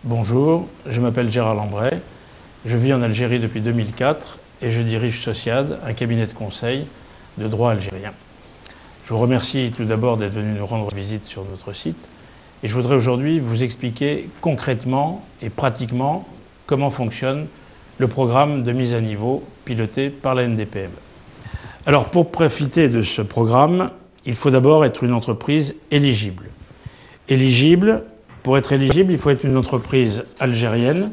Bonjour, je m'appelle Gérard Lambray, je vis en Algérie depuis 2004 et je dirige Sociade, un cabinet de conseil de droit algérien. Je vous remercie tout d'abord d'être venu nous rendre visite sur notre site et je voudrais aujourd'hui vous expliquer concrètement et pratiquement comment fonctionne le programme de mise à niveau piloté par la NDPME. Alors pour profiter de ce programme, il faut d'abord être une entreprise éligible. Pour être éligible, il faut être une entreprise algérienne,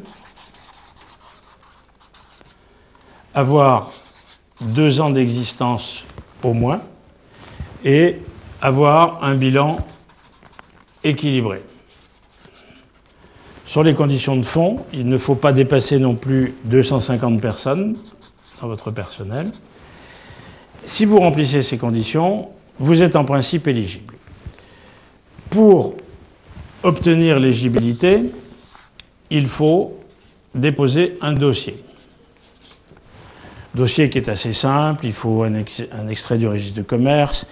avoir 2 ans d'existence au moins et avoir un bilan équilibré. Sur les conditions de fonds, il ne faut pas dépasser non plus 250 personnes dans votre personnel. Si vous remplissez ces conditions, vous êtes en principe éligible. Pour obtenir l'éligibilité, il faut déposer un dossier. Dossier qui est assez simple, il faut un extrait du registre de commerce,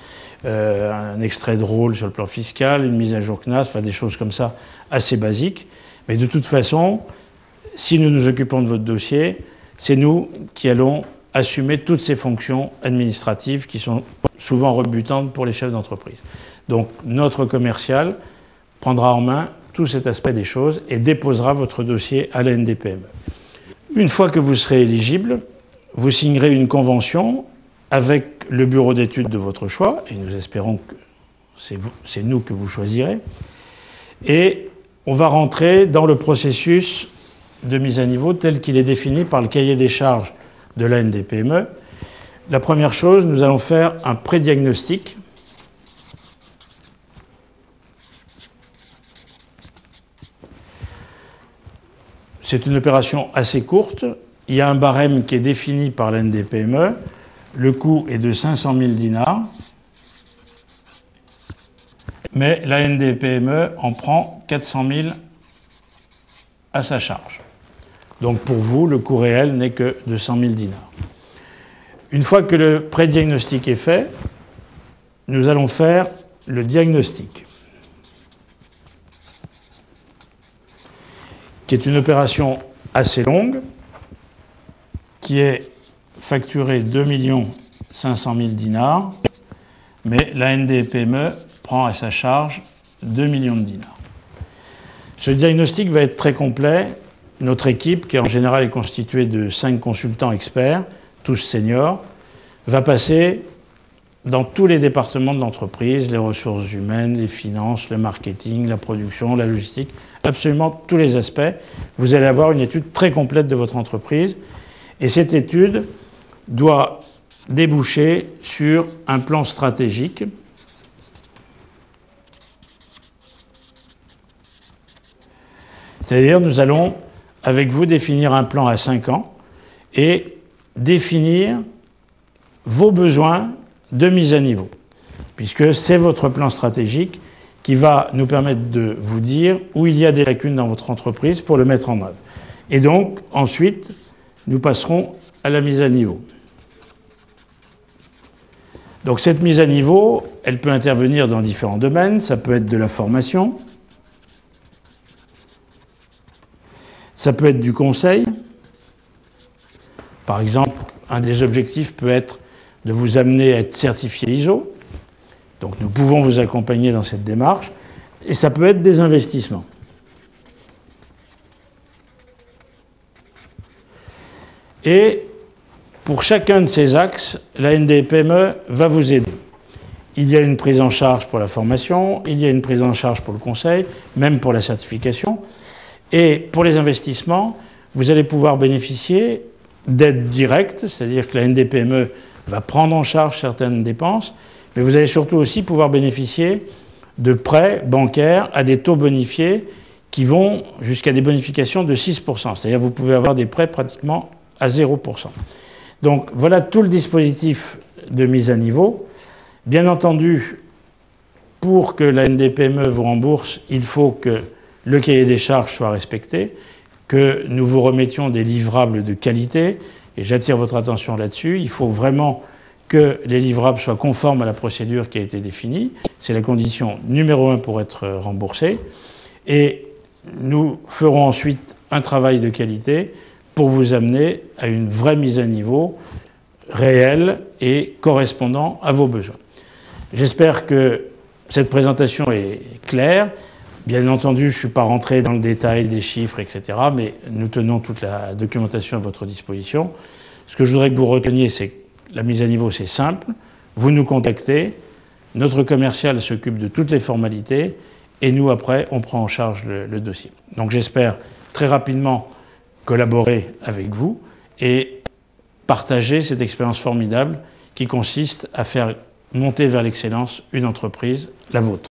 un extrait de rôle sur le plan fiscal, une mise à jour CNAS, enfin des choses comme ça assez basiques. Mais de toute façon, si nous nous occupons de votre dossier, c'est nous qui allons assumer toutes ces fonctions administratives qui sont souvent rebutantes pour les chefs d'entreprise. Donc notre commercial prendra en main tout cet aspect des choses et déposera votre dossier à la NDPME. Une fois que vous serez éligible, vous signerez une convention avec le bureau d'études de votre choix, et nous espérons que c'est nous que vous choisirez, et on va rentrer dans le processus de mise à niveau tel qu'il est défini par le cahier des charges de la NDPME. La première chose, nous allons faire un prédiagnostic. C'est une opération assez courte. Il y a un barème qui est défini par la NDPME. Le coût est de 500 000 dinars. Mais la NDPME en prend 400 000 à sa charge. Donc pour vous, le coût réel n'est que de 100 000 dinars. Une fois que le prédiagnostic est fait, nous allons faire le diagnostic, qui est une opération assez longue, qui est facturée 2 500 000 dinars, mais la NDPME prend à sa charge 2 millions de dinars. Ce diagnostic va être très complet. Notre équipe, qui en général est constituée de 5 consultants experts, tous seniors, va passer dans tous les départements de l'entreprise, les ressources humaines, les finances, le marketing, la production, la logistique, absolument tous les aspects. Vous allez avoir une étude très complète de votre entreprise et cette étude doit déboucher sur un plan stratégique c'est-à-dire nous allons avec vous définir un plan à 5 ans et définir vos besoins de mise à niveau, puisque c'est votre plan stratégique qui va nous permettre de vous dire où il y a des lacunes dans votre entreprise pour le mettre en œuvre. Et donc, ensuite, nous passerons à la mise à niveau. Donc cette mise à niveau, elle peut intervenir dans différents domaines. Ça peut être de la formation, ça peut être du conseil. Par exemple, un des objectifs peut être de vous amener à être certifié ISO. Donc nous pouvons vous accompagner dans cette démarche. Et ça peut être des investissements. Et pour chacun de ces axes, la NDPME va vous aider. Il y a une prise en charge pour la formation, il y a une prise en charge pour le conseil, même pour la certification. Et pour les investissements, vous allez pouvoir bénéficier d'aides directes, c'est-à-dire que la NDPME va prendre en charge certaines dépenses, mais vous allez surtout aussi pouvoir bénéficier de prêts bancaires à des taux bonifiés qui vont jusqu'à des bonifications de 6%. C'est-à-dire que vous pouvez avoir des prêts pratiquement à 0%. Donc voilà tout le dispositif de mise à niveau. Bien entendu, pour que la NDPME vous rembourse, il faut que le cahier des charges soit respecté, que nous vous remettions des livrables de qualité, et j'attire votre attention là-dessus. Il faut vraiment que les livrables soient conformes à la procédure qui a été définie. C'est la condition numéro 1 pour être remboursé. Et Nous ferons ensuite un travail de qualité pour vous amener à une vraie mise à niveau réelle et correspondant à vos besoins. J'espère que cette présentation est claire. Bien entendu, je ne suis pas rentré dans le détail des chiffres, etc., mais nous tenons toute la documentation à votre disposition. Ce que je voudrais que vous reteniez, c'est que la mise à niveau, c'est simple. Vous nous contactez, notre commercial s'occupe de toutes les formalités, et nous, après, on prend en charge le dossier. Donc j'espère très rapidement collaborer avec vous et partager cette expérience formidable qui consiste à faire monter vers l'excellence une entreprise, la vôtre.